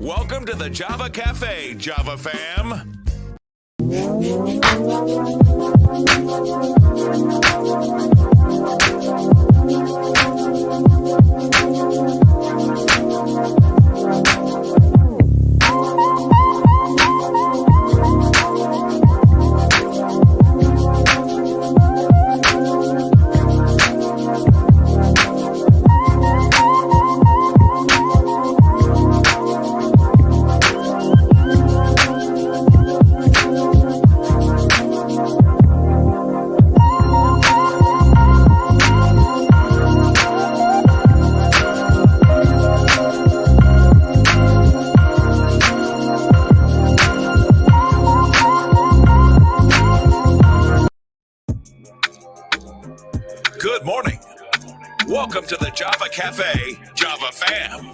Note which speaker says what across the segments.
Speaker 1: Welcome to the Java Cafe, Java fam. Good morning. Welcome to the Java Cafe, Java fam.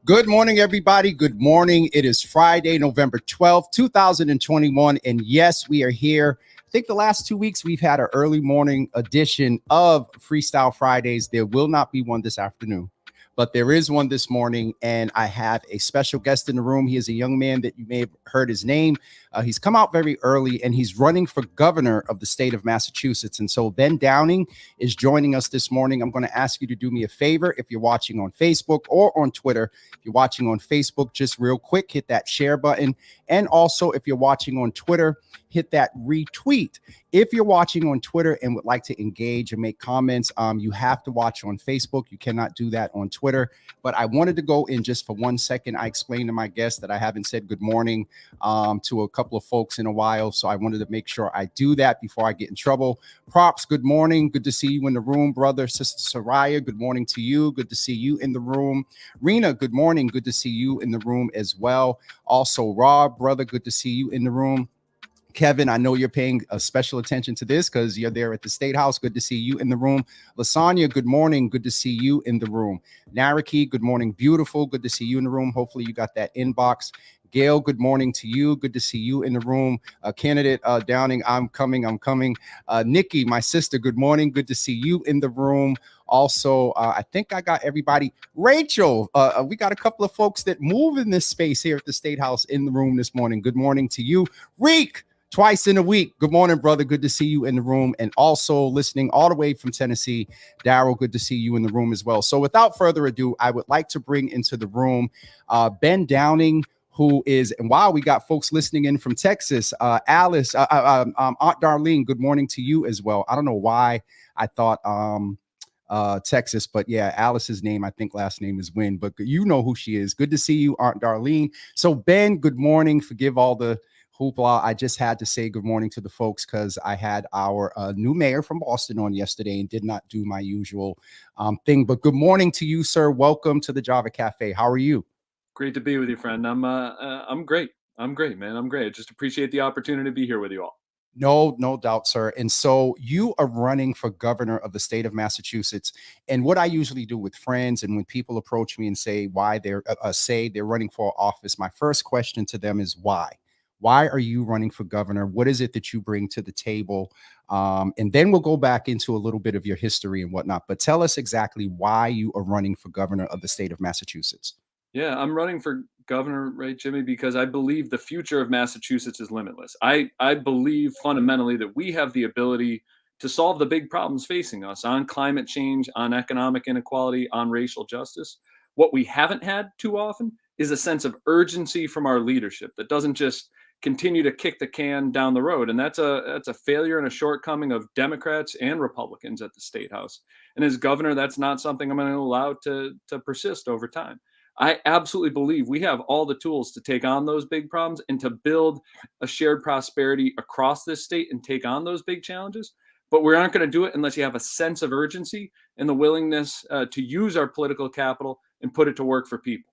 Speaker 2: Good morning, everybody. Good morning. It is Friday, November 12th, 2021. And yes, we are here. I think the last 2 weeks we've had an early morning edition of Freestyle Fridays. There will not be one this afternoon, but there is one this morning, and I have a special guest in the room. He is a young man that you may have heard his name. He's come out very early, and he's running for governor of the state of Massachusetts. And so Ben Downing is joining us this morning. I'm going to ask you to do me a favor. If you're watching on Facebook or on Twitter, if you're watching on Facebook, just real quick, hit that share button. And also, if you're watching on Twitter, hit that retweet. If you're watching on Twitter and would like to engage and make comments, you have to watch on Facebook. You cannot do that on Twitter. But I wanted to go in just for 1 second. I explained to my guest that I haven't said good morning to a couple of folks in a while. So I wanted to make sure I do that before I get in trouble. Props, good morning. Good to see you in the room, brother. Sister Soraya, good morning to you. Good to see you in the room. Rena, good morning. Good to see you in the room as well. Also, Rob, brother, good to see you in the room. Kevin, I know you're paying special attention to this because you're there at the State House. Good to see you in the room. Lasagna, good morning. Good to see you in the room. Naraki, good morning. Beautiful. Good to see you in the room. Hopefully you got that inbox. Gail, good morning to you. Good to see you in the room. Candidate Downing, I'm coming. Nikki, my sister, good morning. Good to see you in the room. Also, I think I got everybody. Rachel, we got a couple of folks that move in this space here at the State House in the room this morning. Good morning to you. Reek, twice in a week. Good morning, brother. Good to see you in the room. And also listening all the way from Tennessee, Daryl, good to see you in the room as well. So without further ado, I would like to bring into the room Ben Downing, who is, and wow, we got folks listening in from Texas. Alice, Aunt Darlene, good morning to you as well. I don't know why I thought Texas, but yeah, Alice's name, I think last name is Wynn, but you know who she is. Good to see you, Aunt Darlene. So Ben, good morning. Forgive all the hoopla. I just had to say good morning to the folks because I had our new mayor from Boston on yesterday and did not do my usual thing. But good morning to you, sir. Welcome to the Java Cafe. How are you?
Speaker 3: Great to be with you, friend. I'm great. I'm great, man. I'm great. Just appreciate the opportunity to be here with you all.
Speaker 2: No doubt, sir. And so you are running for governor of the state of Massachusetts. And what I usually do with friends and when people approach me and say why they're running for office, my first question to them is why? Why are you running for governor? What is it that you bring to the table? And then we'll go back into a little bit of your history and whatnot. But tell us exactly why you are running for governor of the state of Massachusetts.
Speaker 3: Yeah, I'm running for governor, right, Jimmy, because I believe the future of Massachusetts is limitless. I believe fundamentally that we have the ability to solve the big problems facing us on climate change, on economic inequality, on racial justice. What we haven't had too often is a sense of urgency from our leadership that doesn't just continue to kick the can down the road. And that's a failure and a shortcoming of Democrats and Republicans at the state house. And as governor, that's not something I'm going to allow to persist over time. I absolutely believe we have all the tools to take on those big problems and to build a shared prosperity across this state and take on those big challenges. But we aren't going to do it unless you have a sense of urgency and the willingness to use our political capital and put it to work for people.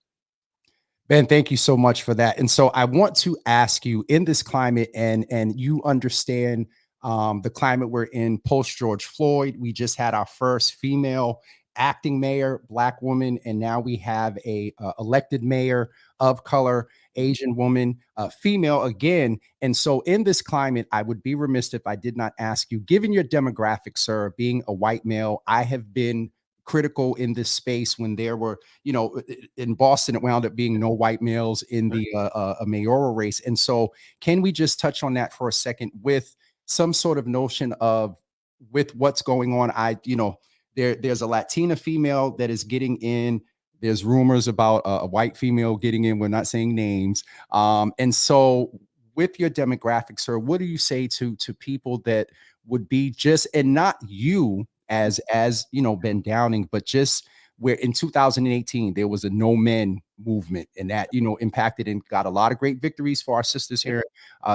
Speaker 2: Ben, thank you so much for that. And so I want to ask you in this climate, and you understand the climate we're in post George Floyd. We just had our first female acting mayor, Black woman, and now we have a elected mayor of color, Asian woman, female again. And so in this climate, I would be remiss if I did not ask you, given your demographic, sir, being a white male, I have been critical in this space when there were, in Boston, it wound up being no white males in the a mayoral race. And so, can we just touch on that for a second with some sort of notion of with what's going on? There's a Latina female that is getting in. There's rumors about a white female getting in. We're not saying names. And so, with your demographics, sir, what do you say to people that would be just, and not you as Ben Downing, but just where in 2018 there was a no men movement, and that impacted and got a lot of great victories for our sisters here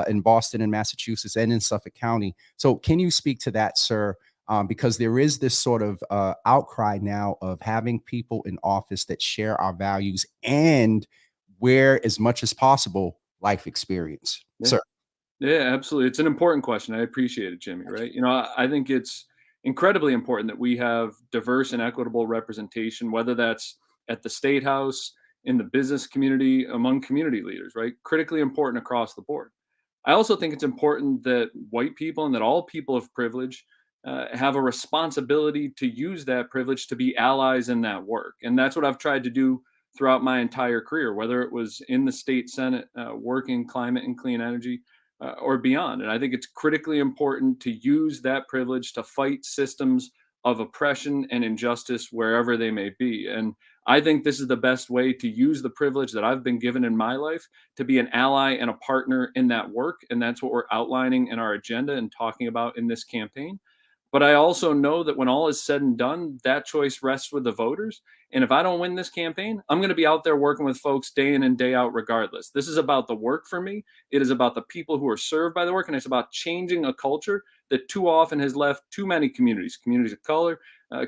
Speaker 2: in Boston and Massachusetts and in Suffolk County. So can you speak to that, sir? Because there is this sort of outcry now of having people in office that share our values and where, as much as possible, life experience.
Speaker 3: Yeah.
Speaker 2: Sir.
Speaker 3: Yeah, absolutely. It's an important question. I appreciate it, Jimmy, right? I think it's incredibly important that we have diverse and equitable representation, whether that's at the state house, in the business community, among community leaders, right? Critically important across the board. I also think it's important that white people and that all people of privilege have a responsibility to use that privilege to be allies in that work. And that's what I've tried to do throughout my entire career, whether it was in the state Senate, working climate and clean energy, or beyond. And I think it's critically important to use that privilege to fight systems of oppression and injustice wherever they may be. And I think this is the best way to use the privilege that I've been given in my life to be an ally and a partner in that work. And that's what we're outlining in our agenda and talking about in this campaign. But I also know that when all is said and done, that choice rests with the voters. And if I don't win this campaign, I'm going to be out there working with folks day in and day out, regardless. This is about the work for me. It is about the people who are served by the work. And it's about changing a culture that too often has left too many communities of color,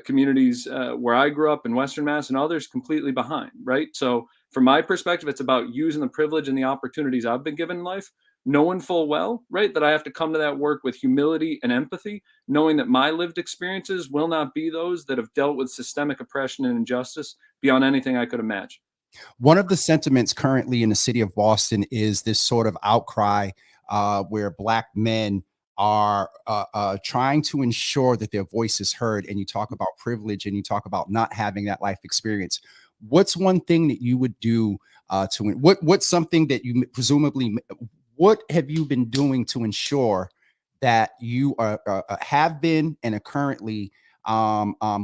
Speaker 3: communities where I grew up in Western Mass and others completely behind, right? So from my perspective, it's about using the privilege and the opportunities I've been given in life, knowing full well, right, that I have to come to that work with humility and empathy, knowing that my lived experiences will not be those that have dealt with systemic oppression and injustice beyond anything I could imagine.
Speaker 2: One of the sentiments currently in the city of Boston is this sort of outcry where Black men are trying to ensure that their voice is heard. And you talk about privilege and you talk about not having that life experience. What's one thing that you would do what's something that you presumably, what have you been doing to ensure that you have been and are currently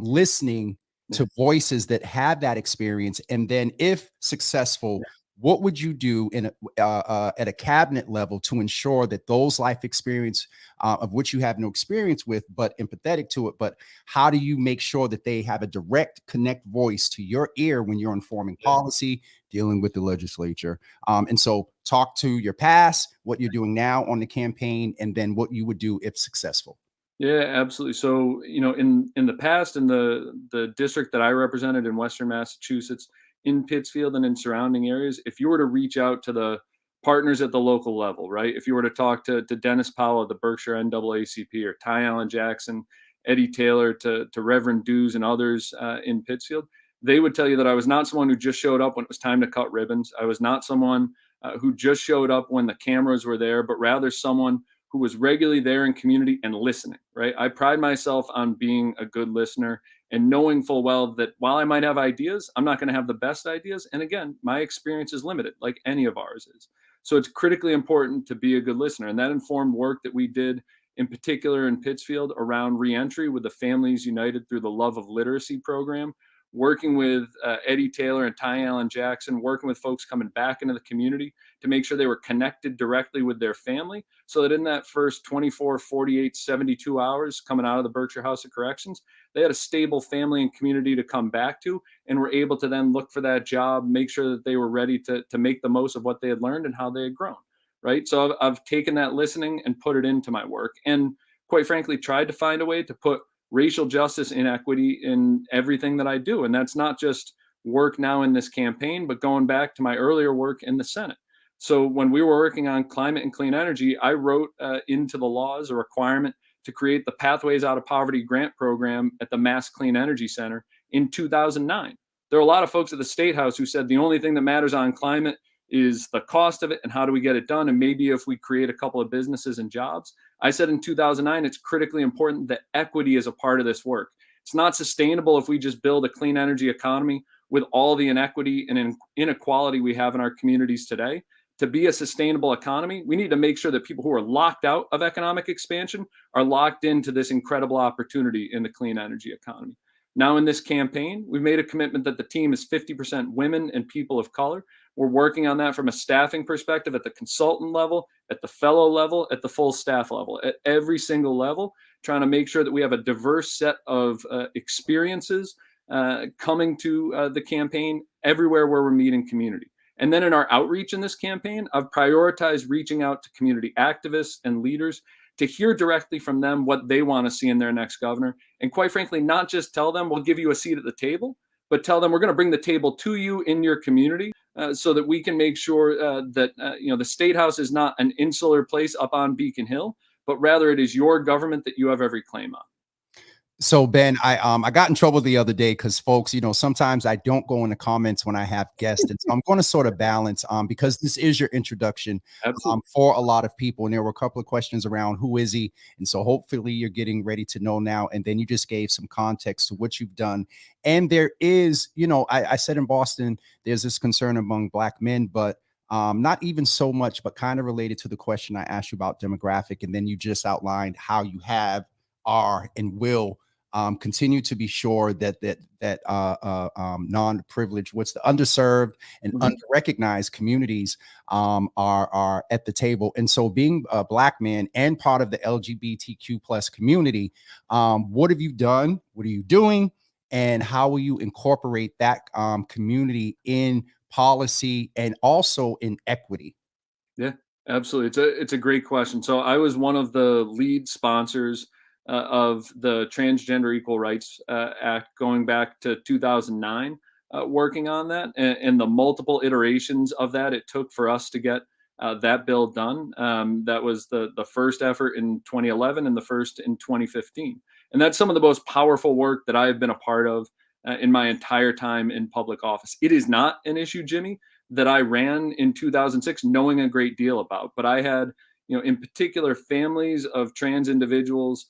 Speaker 2: listening to voices that have that experience? And then, if successful, what would you do at a cabinet level to ensure that those life experience of which you have no experience with, but empathetic to it, but how do you make sure that they have a direct connect voice to your ear when you're informing policy, dealing with the legislature? And so talk to your past, what you're doing now on the campaign, and then what you would do if successful.
Speaker 3: Yeah, absolutely. So, in the past, in the district that I represented in Western Massachusetts, in Pittsfield and in surrounding areas, if you were to reach out to the partners at the local level, right? If you were to talk to Dennis Powell of the Berkshire NAACP, or Ty Allen Jackson, Eddie Taylor, to Reverend Dews and others in Pittsfield, they would tell you that I was not someone who just showed up when it was time to cut ribbons. I was not someone who just showed up when the cameras were there, but rather someone who was regularly there in community and listening, right? I pride myself on being a good listener and knowing full well that while I might have ideas, I'm not going to have the best ideas. And again, my experience is limited, like any of ours is. So it's critically important to be a good listener. And that informed work that we did in particular in Pittsfield around reentry with the Families United Through the Love of Literacy program, working with Eddie Taylor and Ty Allen Jackson, working with folks coming back into the community to make sure they were connected directly with their family, so that in that first 24, 48, 72 hours coming out of the Berkshire House of Corrections, they had a stable family and community to come back to, and were able to then look for that job, make sure that they were ready to make the most of what they had learned and how they had grown, right? So I've taken that listening and put it into my work, and quite frankly, tried to find a way to put racial justice inequity in everything that I do. And that's not just work now in this campaign, but going back to my earlier work in the Senate. So when we were working on climate and clean energy, I wrote into the laws a requirement to create the Pathways Out of Poverty grant program at the Mass Clean Energy Center in 2009. There are a lot of folks at the State House who said the only thing that matters on climate is the cost of it and how do we get it done, and maybe if we create a couple of businesses and jobs. I said in 2009, it's critically important that equity is a part of this work. It's not sustainable if we just build a clean energy economy with all the inequity and inequality we have in our communities today. To be a sustainable economy, we need to make sure that people who are locked out of economic expansion are locked into this incredible opportunity in the clean energy economy. Now, in this campaign, we've made a commitment that the team is 50% women and people of color. We're working on that from a staffing perspective at the consultant level, at the fellow level, at the full staff level, at every single level, trying to make sure that we have a diverse set of experiences coming to the campaign everywhere where we're meeting community. And then in our outreach in this campaign, I've prioritized reaching out to community activists and leaders to hear directly from them what they want to see in their next governor. And quite frankly, not just tell them we'll give you a seat at the table, but tell them we're going to bring the table to you in your community so that we can make sure that the State House is not an insular place up on Beacon Hill, but rather it is your government that you have every claim on.
Speaker 2: So Ben, I got in trouble the other day because folks, sometimes I don't go in the comments when I have guests, and so I'm going to sort of balance because this is your introduction for a lot of people, and there were a couple of questions around who is he, and so hopefully you're getting ready to know now, and then you just gave some context to what you've done, and there is, I said in Boston, there's this concern among Black men, but not even so much, but kind of related to the question I asked you about demographic, and then you just outlined how you are, and will continue to be sure that non-privileged, what's the underserved and underrecognized communities are at the table. And so, being a Black man and part of the LGBTQ plus community, what have you done? What are you doing? And how will you incorporate that community in policy and also in equity?
Speaker 3: Yeah, absolutely. It's a great question. So I was one of the lead sponsors of the Transgender Equal Rights Act going back to 2009, working on that, and the multiple iterations of that it took for us to get that bill done. That was the first effort in 2011 and the first in 2015. And that's some of the most powerful work that I have been a part of in my entire time in public office. It is not an issue, Jimmy, that I ran in 2006 knowing a great deal about, but I had, in particular, families of trans individuals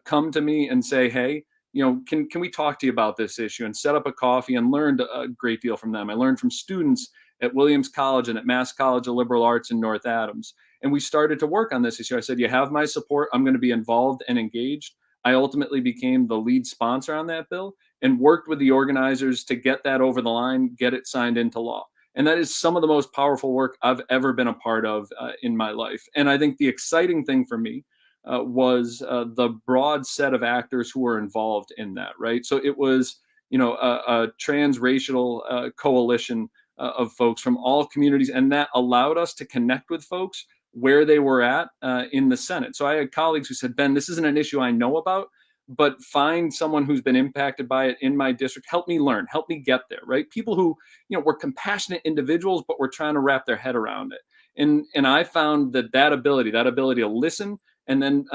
Speaker 3: come to me and say, hey, can we talk to you about this issue, and set up a coffee, and learned a great deal from them. I learned from students at Williams College and at Mass College of Liberal Arts in North Adams. And we started to work on this issue. I said, you have my support. I'm going to be involved and engaged. I ultimately became the lead sponsor on that bill and worked with the organizers to get that over the line, get it signed into law. And that is some of the most powerful work I've ever been a part of in my life. And I think the exciting thing for me was the broad set of actors who were involved in that, right? So it was, a transracial coalition of folks from all communities, and that allowed us to connect with folks where they were at in the Senate. So I had colleagues who said, Ben, this isn't an issue I know about, but find someone who's been impacted by it in my district. Help me learn, help me get there, right? People who, were compassionate individuals, but were trying to wrap their head around it. And I found that ability to listen, and then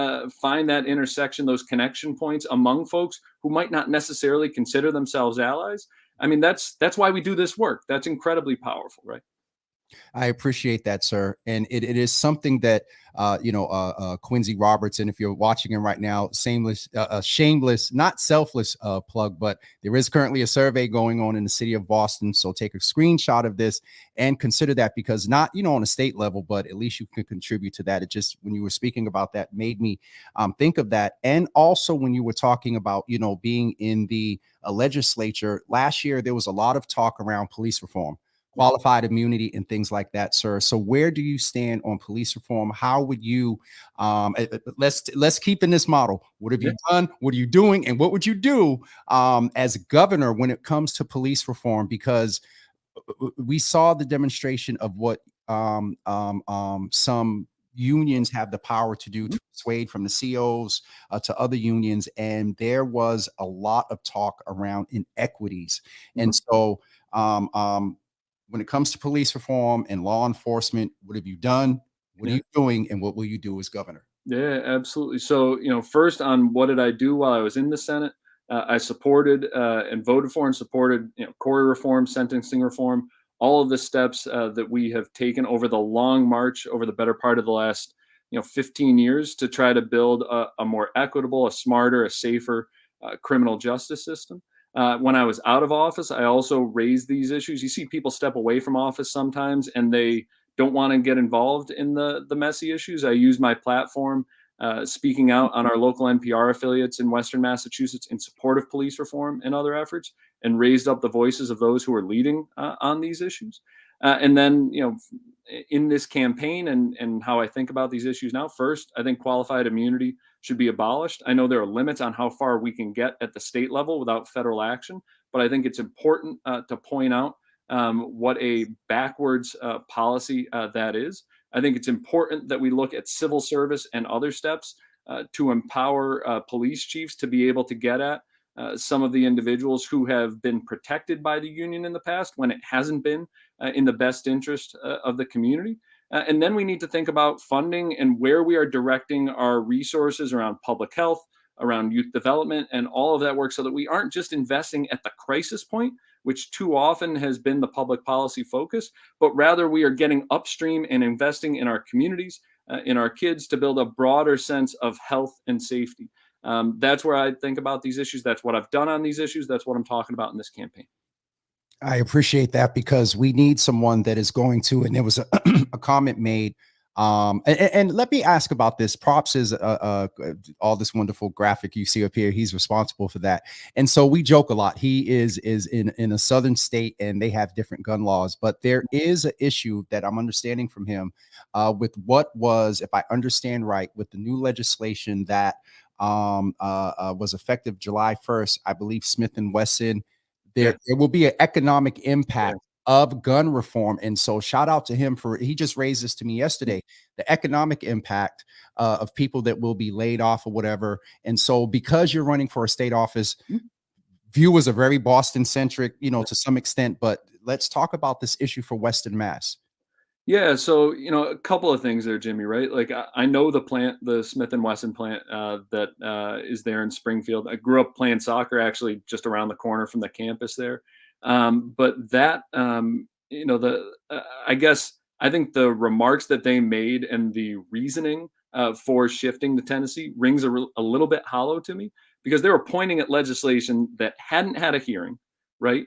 Speaker 3: find that intersection, those connection points among folks who might not necessarily consider themselves allies. I mean, that's why we do this work. That's incredibly powerful, right?
Speaker 2: I appreciate that, sir. And it is something that, Quincy Robertson, if you're watching him right now, shameless, not selfless plug, but there is currently a survey going on in the city of Boston. So take a screenshot of this and consider that, because not, on a state level, but at least you can contribute to that. It just, when you were speaking about that, made me think of that. And also when you were talking about, being in the legislature last year, there was a lot of talk around police reform, qualified immunity, and things like that, sir. So where do you stand on police reform? How would you, let's keep in this model. What have you done? What are you doing? And what would you do as governor when it comes to police reform? Because we saw the demonstration of what some unions have the power to do, to persuade, from the COs to other unions. And there was a lot of talk around inequities. And so, when it comes to police reform and law enforcement, what have you done? What are you doing? And what will you do as governor?
Speaker 3: Yeah, absolutely. So, first, on what did I do while I was in the Senate? I supported and voted for and supported, Corey reform, sentencing reform, all of the steps that we have taken over the long march over the better part of the last, 15 years to try to build a more equitable, a smarter, a safer, criminal justice system. When I was out of office, I also raised these issues. You see people step away from office sometimes and they don't want to get involved in the messy issues. I use my platform speaking out on our local NPR affiliates in Western Massachusetts in support of police reform and other efforts, and raised up the voices of those who are leading on these issues. And then, in this campaign and how I think about these issues now, first, I think qualified immunity should be abolished. I know there are limits on how far we can get at the state level without federal action, but I think it's important to point out what a backwards policy that is. I think it's important that we look at civil service and other steps to empower police chiefs to be able to get at some of the individuals who have been protected by the union in the past when it hasn't been in the best interest of the community. And then we need to think about funding and where we are directing our resources around public health, around youth development, and all of that work, so that we aren't just investing at the crisis point, which too often has been the public policy focus, but rather we are getting upstream and investing in our communities, in our kids, to build a broader sense of health and safety. That's where I think about these issues. That's what I've done on these issues. That's what I'm talking about in this campaign.
Speaker 2: I appreciate that, because we need someone that is going to, and there was a comment made. And let me ask about this. Props is all this wonderful graphic you see up here. He's responsible for that. And so we joke a lot. He is in a southern state and they have different gun laws, but there is an issue that I'm understanding from him with what was, if I understand right, with the new legislation that was effective July 1st, I believe Smith and Wesson, there will be an economic impact of gun reform. And so shout out to him he just raised this to me yesterday, the economic impact of people that will be laid off or whatever. And so because you're running for a state office, viewers are very Boston centric, to some extent, but let's talk about this issue for Western Mass.
Speaker 3: Yeah, so a couple of things there, Jimmy. Right, like I know the plant, the Smith and Wesson plant that is there in Springfield. I grew up playing soccer, actually, just around the corner from the campus there. But that, I guess I think the remarks that they made and the reasoning for shifting to Tennessee rings a little bit hollow to me, because they were pointing at legislation that hadn't had a hearing, right?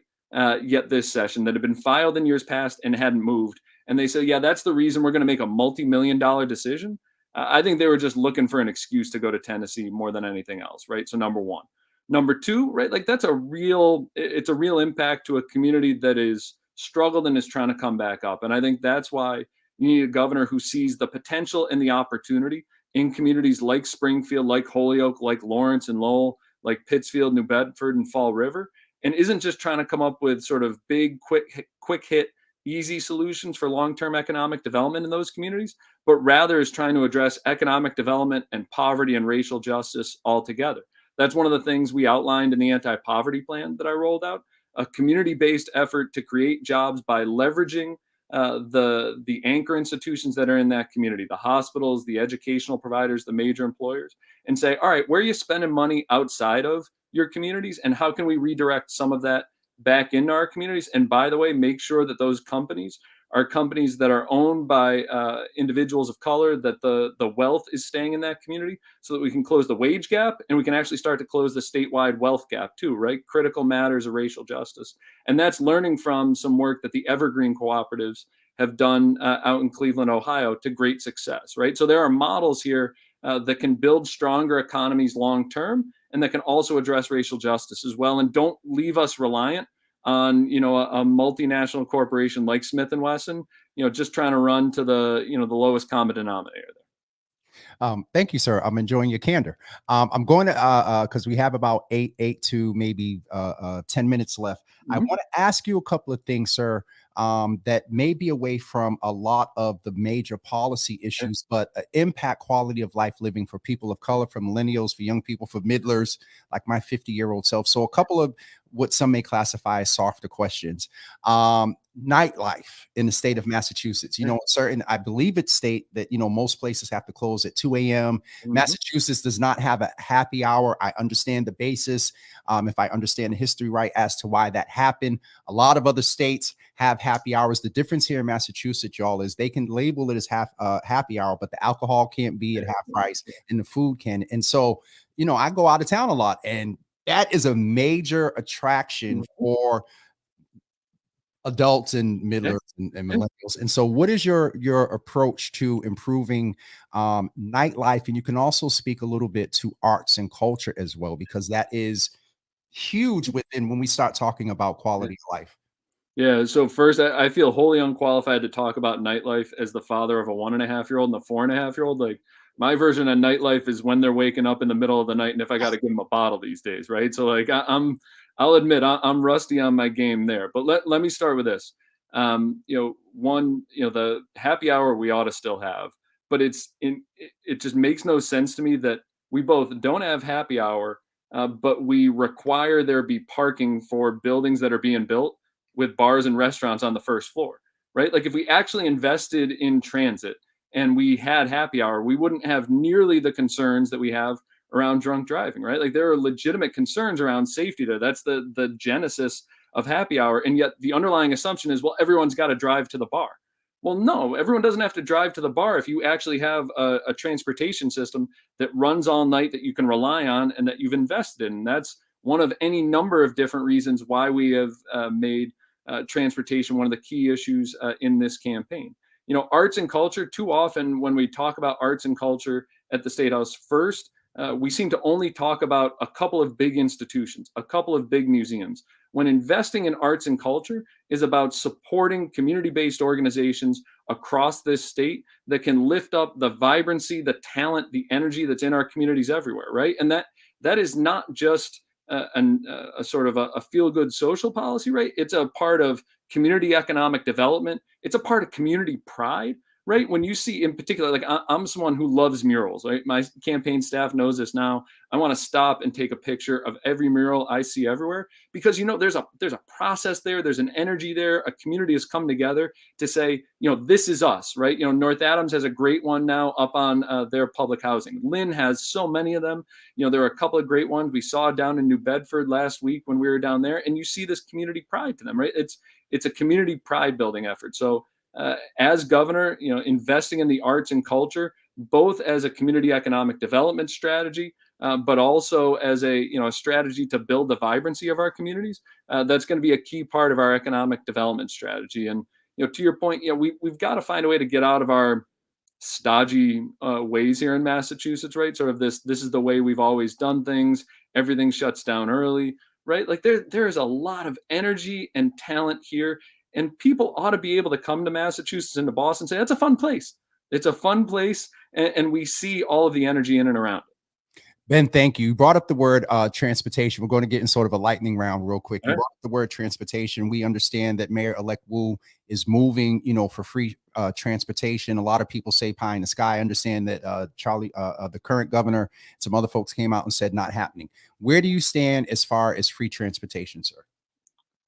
Speaker 3: Yet this session, that had been filed in years past and hadn't moved. And they say, yeah, that's the reason we're going to make a multi-million-dollar decision. I think they were just looking for an excuse to go to Tennessee more than anything else, right? So number one. Number two, right, like it's a real impact to a community that is struggled and is trying to come back up. And I think that's why you need a governor who sees the potential and the opportunity in communities like Springfield, like Holyoke, like Lawrence and Lowell, like Pittsfield, New Bedford, and Fall River, and isn't just trying to come up with sort of big, quick hit, easy solutions for long-term economic development in those communities, but rather is trying to address economic development and poverty and racial justice altogether. That's one of the things we outlined in the anti-poverty plan that I rolled out, a community-based effort to create jobs by leveraging the anchor institutions that are in that community, the hospitals, the educational providers, the major employers, and say, all right, where are you spending money outside of your communities, and how can we redirect some of that back into our communities? And by the way, make sure that those companies are companies that are owned by individuals of color, that the wealth is staying in that community, so that we can close the wage gap and we can actually start to close the statewide wealth gap too, right? Critical matters of racial justice. And that's learning from some work that the Evergreen Cooperatives have done out in Cleveland, Ohio, to great success, right? So there are models here that can build stronger economies long term, and that can also address racial justice as well, and don't leave us reliant on a multinational corporation like Smith and Wesson, just trying to run to the the lowest common denominator there.
Speaker 2: Thank you, sir. I'm enjoying your candor. I'm going to because we have about eight to maybe 10 minutes left. I want to ask you a couple of things, sir, that may be away from a lot of the major policy issues, but impact quality of life living for people of color, for millennials, for young people, for middlers, like my 50-year-old self. So a couple of what some may classify as softer questions. Nightlife in the state of Massachusetts, I believe it's state that, most places have to close at 2 a.m. Massachusetts does not have a happy hour. I understand the basis. If I understand the history right as to why that happened, a lot of other states have happy hours. The difference here in Massachusetts, y'all, is they can label it as happy hour, but the alcohol can't be at half price and the food can. And so, I go out of town a lot, and That is a major attraction
Speaker 3: Mhm.
Speaker 2: for adults and
Speaker 3: Yeah,
Speaker 2: middlers and
Speaker 3: yeah.
Speaker 2: millennials. And so what is your approach to improving nightlife? And you can also speak a little bit to arts and culture as well, because that is huge within when we start talking about quality of life.
Speaker 3: Yeah, so first, I feel wholly unqualified to talk about nightlife as the father of a 1.5-year-old and a 4.5-year-old. Like, my version of nightlife is when they're waking up in the middle of the night, and if I got to give them a bottle these days, right? So, like, I'll admit I'm rusty on my game there. But let me start with this. One, the happy hour we ought to still have, but it just makes no sense to me that we both don't have happy hour, but we require there be parking for buildings that are being built with bars and restaurants on the first floor, right? Like if we actually invested in transit and we had happy hour, we wouldn't have nearly the concerns that we have around drunk driving, right? Like there are legitimate concerns around safety there. That's the genesis of happy hour. And yet the underlying assumption is, well, everyone's got to drive to the bar. Well, no, everyone doesn't have to drive to the bar if you actually have a transportation system that runs all night that you can rely on and that you've invested in. And that's one of any number of different reasons why we have made transportation one of the key issues in this campaign. Arts and culture, too often when we talk about arts and culture at the State House, first, we seem to only talk about a couple of big institutions, a couple of big museums, when investing in arts and culture is about supporting community-based organizations across this state that can lift up the vibrancy, the talent, the energy that's in our communities everywhere, right? And that is not just a sort of a feel-good social policy, right? It's a part of community economic development. It's a part of community pride, right? When you see, in particular, like I'm someone who loves murals, right? My campaign staff knows this now. I want to stop and take a picture of every mural I see everywhere because there's a process there, there's an energy there, a community has come together to say, this is us, right? North Adams has a great one now up on their public housing. Lynn has so many of them. There are a couple of great ones we saw down in New Bedford last week when we were down there, and you see this community pride to them, right? It's a community pride building effort. So as governor, investing in the arts and culture, both as a community economic development strategy, but also as a strategy to build the vibrancy of our communities. That's going to be a key part of our economic development strategy. And to your point, we've got to find a way to get out of our stodgy ways here in Massachusetts, right? Sort of this is the way we've always done things. Everything shuts down early, right? Like there is a lot of energy and talent here, and people ought to be able to come to Massachusetts and to Boston and say that's a fun place. It's a fun place, and we see all of the energy in and around.
Speaker 2: Ben, thank you. You brought up the word transportation. We're going to get in sort of a lightning round real quick. You
Speaker 3: All right.
Speaker 2: brought up the word transportation. We understand that Mayor-elect Wu is moving, for free transportation. A lot of people say pie in the sky. I understand that the current governor, some other folks came out and said not happening. Where do you stand as far as free transportation, sir?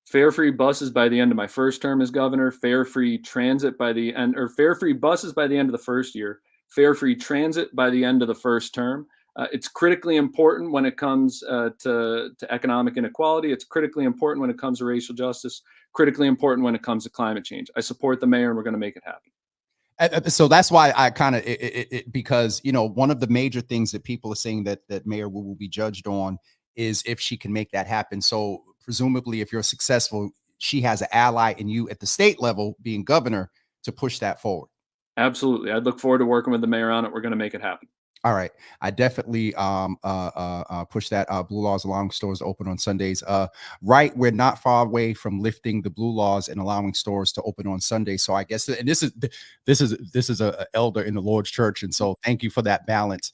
Speaker 3: Fare-free buses by the end of my first term as governor, fare-free transit by the end, or fare-free buses by the end of the first year, fare-free transit by the end of the first term. It's critically important when it comes to economic inequality. It's critically important when it comes to racial justice, critically important when it comes to climate change. I support the mayor, and we're going to make it happen.
Speaker 2: So that's why I kind of because one of the major things that people are saying that Mayor Wu will be judged on is if she can make that happen. So presumably, if you're successful, she has an ally in you at the state level, being governor, to push that forward.
Speaker 3: Absolutely. I'd look forward to working with the mayor on it. We're going to make it happen.
Speaker 2: All right. I definitely push that blue laws allowing stores to open on Sundays. Right. We're not far away from lifting the blue laws and allowing stores to open on Sundays. So I guess, and this is a elder in the Lord's church. And so thank you for that balance.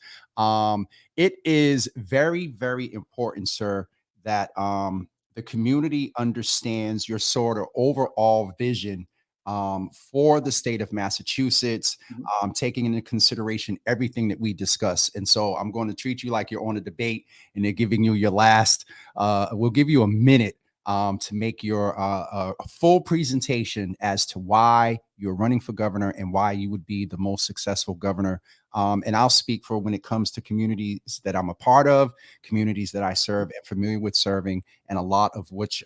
Speaker 2: It is very, very important, sir, that the community understands your sort of overall vision for the state of Massachusetts, taking into consideration everything that we discuss. And so I'm going to treat you like you're on a debate and they're giving you your last, we'll give you a minute to make your a full presentation as to why you're running for governor and why you would be the most successful governor. And I'll speak for when it comes to communities that I'm a part of, communities that I serve and familiar with serving, and a lot of which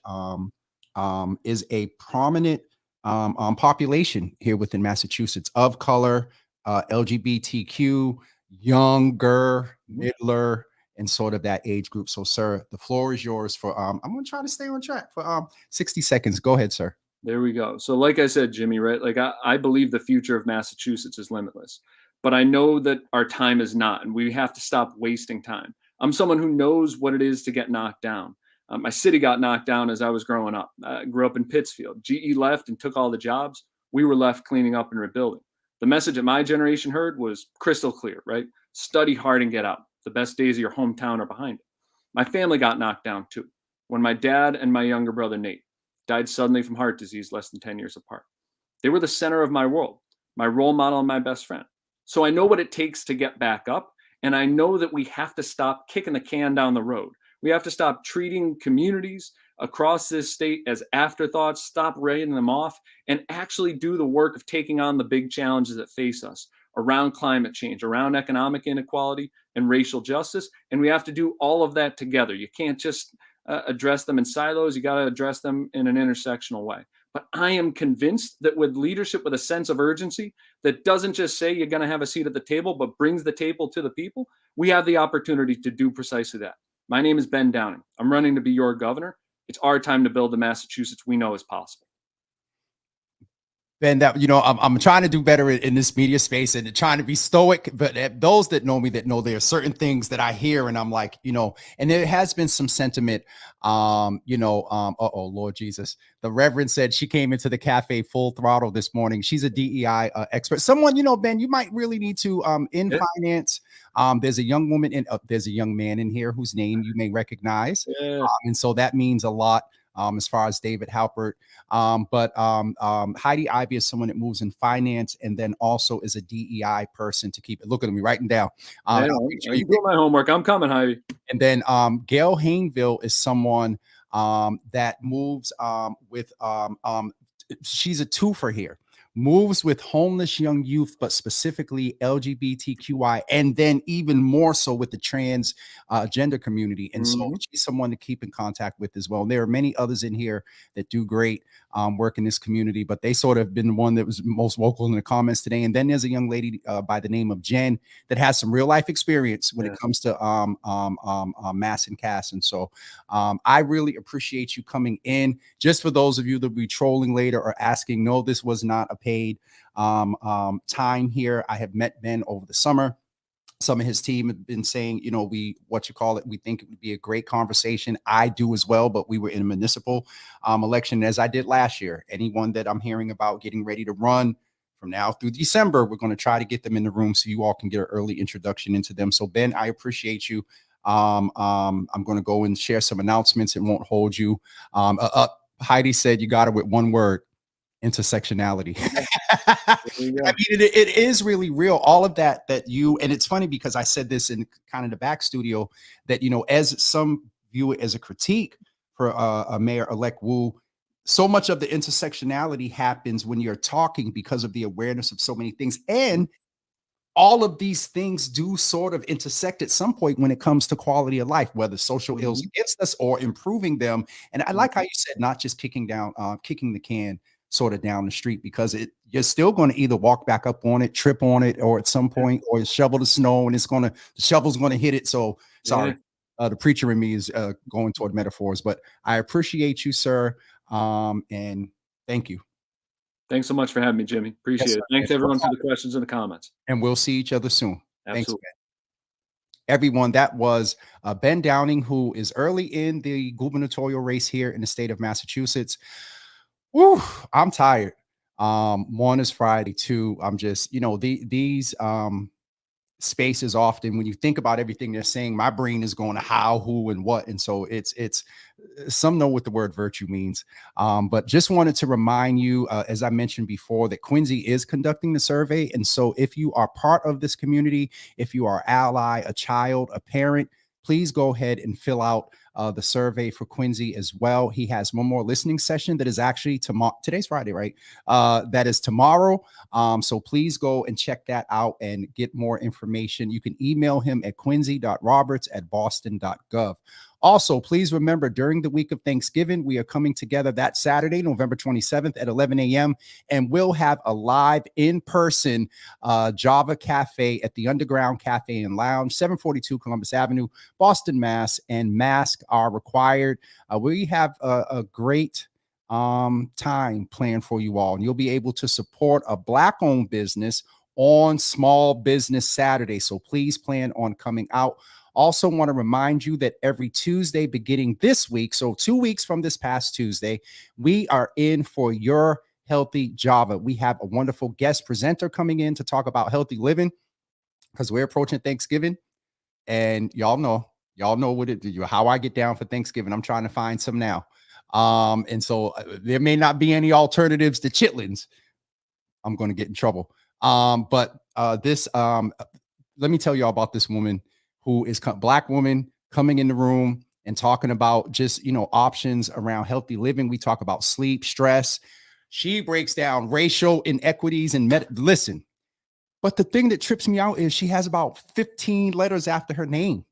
Speaker 2: is a prominent population here within Massachusetts of color, LGBTQ, younger, middler, in sort of that age group. So, sir, the floor is yours for I'm going to try to stay on track for 60 seconds. Go ahead, sir.
Speaker 3: There we go. So, like I said, Jimmy, right? Like I believe the future of Massachusetts is limitless, but I know that our time is not, and we have to stop wasting time. I'm someone who knows what it is to get knocked down. My city got knocked down as I was growing up. I grew up in Pittsfield. GE left and took all the jobs. We were left cleaning up and rebuilding. The message that my generation heard was crystal clear, right? Study hard and get out. The best days of your hometown are behind it. My family got knocked down too. When my dad and my younger brother, Nate, died suddenly from heart disease less than 10 years apart. They were the center of my world, my role model and my best friend. So I know what it takes to get back up. And I know that we have to stop kicking the can down the road. We have to stop treating communities across this state as afterthoughts, stop writing them off, and actually do the work of taking on the big challenges that face us around climate change, around economic inequality and racial justice. And we have to do all of that together. You can't just address them in silos. You got to address them in an intersectional way. But I am convinced that with leadership, with a sense of urgency that doesn't just say you're going to have a seat at the table, but brings the table to the people, we have the opportunity to do precisely that. My name is Ben Downing. I'm running to be your governor. It's our time to build the Massachusetts we know is possible.
Speaker 2: Ben, that I'm trying to do better in this media space and trying to be stoic. But those that know me, that know there are certain things that I hear, and I'm like, and there has been some sentiment. Lord Jesus, the Reverend said she came into the cafe full throttle this morning. She's a DEI expert. Someone, Ben, you might really need to finance. There's a young woman there's a young man in here whose name you may recognize, and so that means a lot. As far as David Halpert. But Heidi Ivy is someone that moves in finance and then also is a DEI person to keep it. Look at me writing down.
Speaker 3: You do my homework. I'm coming, Heidi.
Speaker 2: And then Gail Hainville is someone that moves with she's a twofer here. Moves with homeless young youth, but specifically LGBTQI, and then even more so with the trans gender community. And so she's someone to keep in contact with as well. And there are many others in here that do great work in this community, but they sort of been the one that was most vocal in the comments today. And then there's a young lady by the name of Jen that has some real life experience when it comes to mass and cast. And so I really appreciate you coming in. Just for those of you that will be trolling later or asking, no, this was not a paid time here. I have met Ben over the summer. Some of his team have been saying, we think it would be a great conversation. I do as well, but we were in a municipal election as I did last year. Anyone that I'm hearing about getting ready to run from now through December, we're going to try to get them in the room so you all can get an early introduction into them. So Ben, I appreciate you. I'm going to go and share some announcements. It won't hold you. Heidi said you got it with one word. Intersectionality. I mean, it is really real. All of that and it's funny because I said this in kind of the back studio that, as some view it as a critique for Mayor-elect Wu, so much of the intersectionality happens when you're talking because of the awareness of so many things. And all of these things do sort of intersect at some point when it comes to quality of life, whether social ills against us or improving them. And I like how you said, not just kicking the can sort of down the street, because you're still going to either walk back up on it, trip on it, or at some point, or shovel the snow and the shovel's going to hit it. So sorry, the preacher in me is going toward metaphors, but I appreciate you, sir. And thank you.
Speaker 3: Thanks so much for having me, Jimmy. Appreciate it. Thanks everyone for the questions and the comments.
Speaker 2: And we'll see each other soon.
Speaker 3: Absolutely.
Speaker 2: Thanks, Ben. Everyone, that was Ben Downing, who is early in the gubernatorial race here in the state of Massachusetts. Woo, I'm tired. One is Friday. Two, I'm just, these spaces often, when you think about everything they're saying, my brain is going to how, who, and what. And so it's some know what the word virtue means. But just wanted to remind you, as I mentioned before, that Quincy is conducting the survey. And so if you are part of this community, if you are an ally, a child, a parent, please go ahead and fill out the survey for Quincy as well. He has one more listening session that is actually tomorrow. Today's Friday, right? That is tomorrow. So please go and check that out and get more information. You can email him at quincy.roberts@boston.gov. Also, please remember, during the week of Thanksgiving, we are coming together that Saturday, November 27th at 11 a.m., and we'll have a live in-person Java Cafe at the Underground Cafe and Lounge, 742 Columbus Avenue, Boston, Mass., and masks are required. We have a great time planned for you all, and you'll be able to support a Black-owned business on Small Business Saturday. So please plan on coming out. Also want to remind you that every Tuesday beginning this week, so 2 weeks from this past Tuesday, we are in for Your Healthy Java. We have a wonderful guest presenter coming in to talk about healthy living because we're approaching Thanksgiving, and y'all know what how I get down for Thanksgiving. I'm trying to find some now. And so there may not be any alternatives to chitlins. I'm going to get in trouble. But let me tell y'all about this woman who is Black woman coming in the room and talking about just, options around healthy living. We talk about sleep, stress. She breaks down racial inequities and listen. But the thing that trips me out is she has about 15 letters after her name.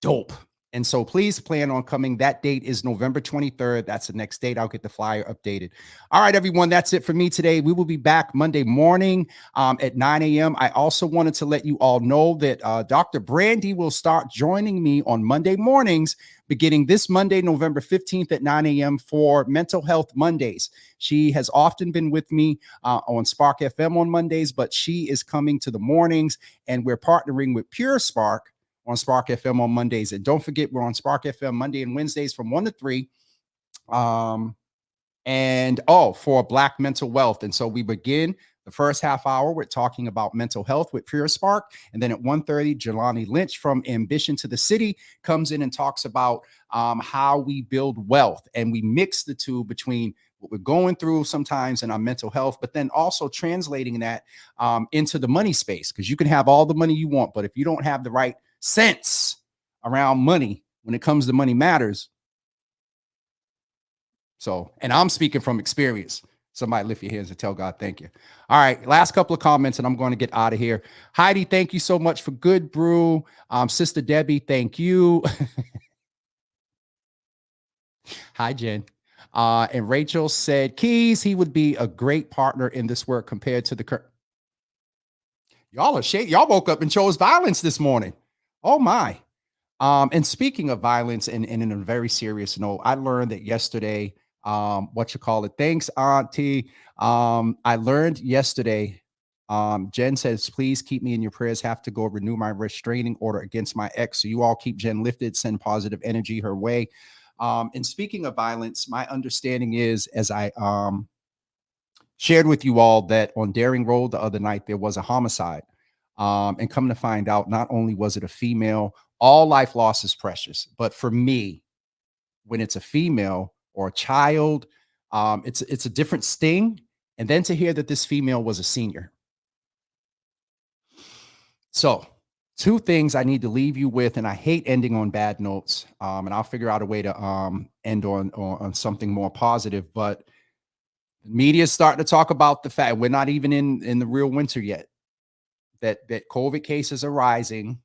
Speaker 2: Dope. And so please plan on coming. That date is November 23rd. That's the next date. I'll get the flyer updated. All right, everyone. That's it for me today. We will be back Monday morning at 9 a.m. I also wanted to let you all know that Dr. Brandy will start joining me on Monday mornings beginning this Monday, November 15th at 9 a.m. for Mental Health Mondays. She has often been with me on Spark FM on Mondays, but she is coming to the mornings, and we're partnering with Pure Spark on Spark FM on Mondays. And don't forget, we're on Spark FM Monday and Wednesdays from 1 to 3. For Black mental wealth. And so we begin the first half hour with talking about mental health with Pure Spark. And then at 1:30, Jelani Lynch from Ambition to the City comes in and talks about how we build wealth. And we mix the two between what we're going through sometimes in our mental health, but then also translating that into the money space. Because you can have all the money you want, but if you don't have the right sense around money when it comes to money matters. So, and I'm speaking from experience. Somebody lift your hands and tell God thank you. All right, last couple of comments and I'm going to get out of here. Heidi, thank you so much for Good Brew. Sister Debbie, thank you. Hi, Jen. And Rachel said, Keys, he would be a great partner in this work compared to the current. Y'all are shady. Y'all woke up and chose violence this morning. Oh my. And speaking of violence, and in a very serious note, I learned that yesterday, thanks, Auntie. I learned yesterday, Jen says, please keep me in your prayers. Have to go renew my restraining order against my ex. So you all keep Jen lifted, send positive energy her way. And speaking of violence, my understanding is, as I shared with you all, that on Daring Road the other night, there was a homicide. And come to find out, not only was it a female, all life loss is precious. But for me, when it's a female or a child, it's a different sting. And then to hear that this female was a senior. So 2 things I need to leave you with, and I hate ending on bad notes. And I'll figure out a way to end on something more positive. But the media is starting to talk about the fact we're not even in the real winter yet. That COVID cases are rising.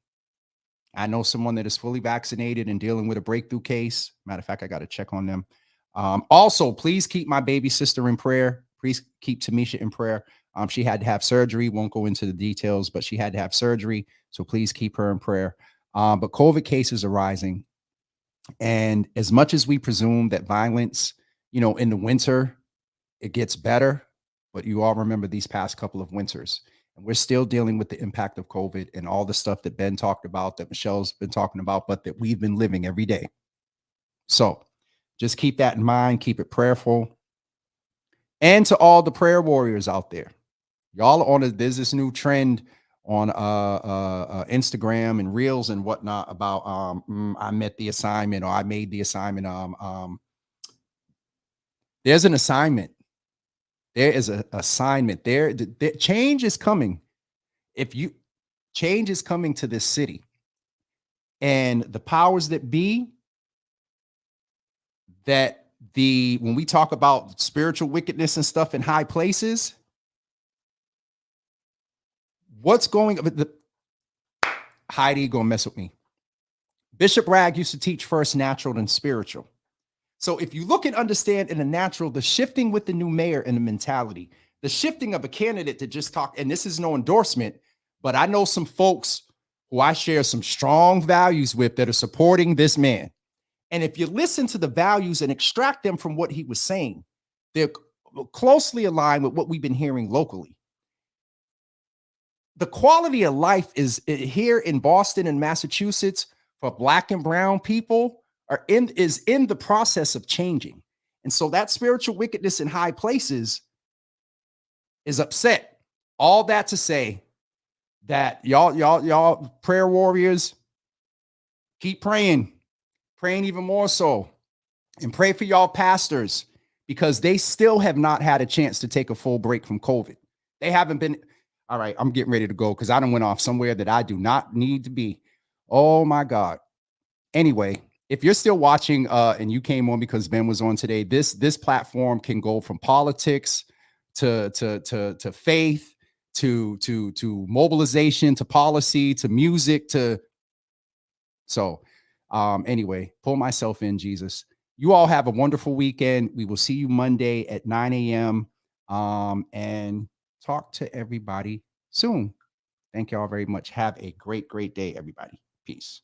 Speaker 2: I know someone that is fully vaccinated and dealing with a breakthrough case. Matter of fact, I got to check on them. Also, please keep my baby sister in prayer. Please keep Tamisha in prayer. She had to have surgery. Won't go into the details, but she had to have surgery. So please keep her in prayer. But COVID cases are rising. And as much as we presume that violence, in the winter, it gets better. But you all remember these past couple of winters. And we're still dealing with the impact of COVID and all the stuff that Ben talked about, that Michelle's been talking about, but that we've been living every day. So just keep that in mind. Keep it prayerful. And to all the prayer warriors out there, y'all are there's this new trend on Instagram and Reels and whatnot about I met the assignment, or I made the assignment. There's an assignment. There is an assignment. There change is coming. Change is coming to this city, and the powers that be, when we talk about spiritual wickedness and stuff in high places, what's going on? Heidi gonna mess with me. Bishop Bragg used to teach first natural then spiritual. So if you look and understand in the natural, the shifting with the new mayor and the mentality, the shifting of a candidate to just talk, and this is no endorsement, but I know some folks who I share some strong values with that are supporting this man. And if you listen to the values and extract them from what he was saying, they're closely aligned with what we've been hearing locally. The quality of life is here in Boston and Massachusetts for Black and brown people is in the process of changing. And so that spiritual wickedness in high places is upset. All that to say that y'all prayer warriors, keep praying even more so, and pray for y'all pastors, because they still have not had a chance to take a full break from COVID. They haven't been. All right, I'm getting ready to go because I done went off somewhere that I do not need to be. Oh my God. Anyway, if you're still watching and you came on because Ben was on today, this platform can go from politics to faith to mobilization to policy to music to anyway, pull myself in, Jesus. You all have a wonderful weekend. We will see you Monday at 9 a.m. And talk to everybody soon. Thank y'all very much. Have a great day, everybody. Peace.